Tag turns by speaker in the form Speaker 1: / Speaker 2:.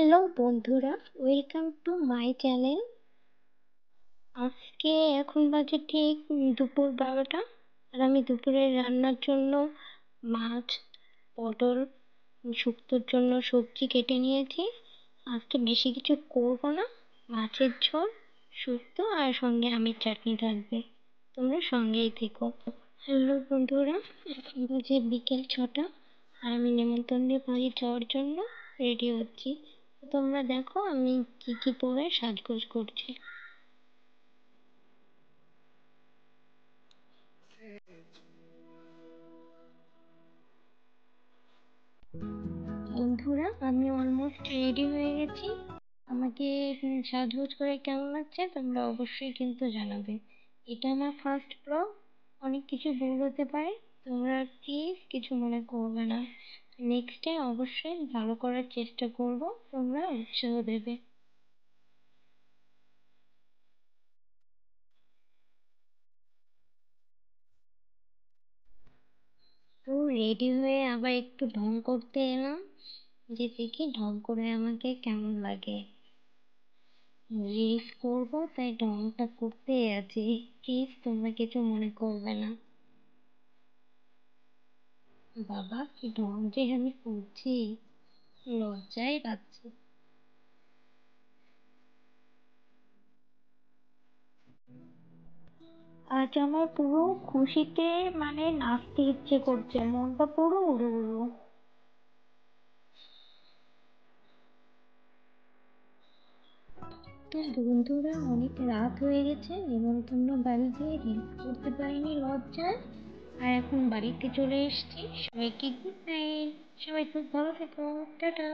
Speaker 1: Hello বন্ধুরা, welcome to my channel. আজকে এখন বাজে ঠিক দুপুর 12টা। আর আমি দুপুরে রান্নার জন্য মাছ, পটল, শুক্তোর জন্য সবজি কেটে নিয়েছি। আজকে বেশি কিছু করবো না, মাছের ঝোল, শুক্তো আর সঙ্গে আমের চাটনি থাকবে। তোমরা সঙ্গেই থেকো। হ্যালো বন্ধুরা, এখন বাজে বিকেল 6টা আর আমি নেমন্তন্নে বাড়ি যাওয়ার জন্য রেডি হচ্ছি। তোমরা দেখো আমি কি কি পরে সাজগোজ করছি। বন্ধুরা, আমি অলমোস্ট রেডি হয়ে গেছি। আমাকে সাজগোজ করে কেমন লাগছে তোমরা অবশ্যই কিন্তু জানাবে। এটা আমার ফার্স্ট ব্লগ, অনেক কিছু ভুল হতে পারে, তোমরা প্লিজ কিছু মনে করবে না। নেক্সট টাইম অবশ্যই ভালো করার চেষ্টা করব, তোমরা উৎসাহ দেবে। তো রেডি হয়ে আবার একটু ঢং করতে এলাম, যে দেখি ঢং করে আমাকে কেমন লাগে। রিলস করবো তাই ঢংটা করতেই আছি, প্লিজ তোমরা কিছু মনে করবে না। বাবা কি ঢং যে আমি করছি, লজ্জাই পাচ্ছি। আজ আমার পুরো খুশিতে নাচতে ইচ্ছে করছে, মনটা পুরো উড়ু উড়ু। তো বন্ধুরা, অনেক রাত হয়ে গেছে, নেমন্তন্ন বাড়ি গিয়ে রিলস করতে পারিনি লজ্জায়। আর এখন বাড়িতে চলে এসেছি। সবাইকে গুড নাইট, সবাই খুব ভালো থেকো, টাটা।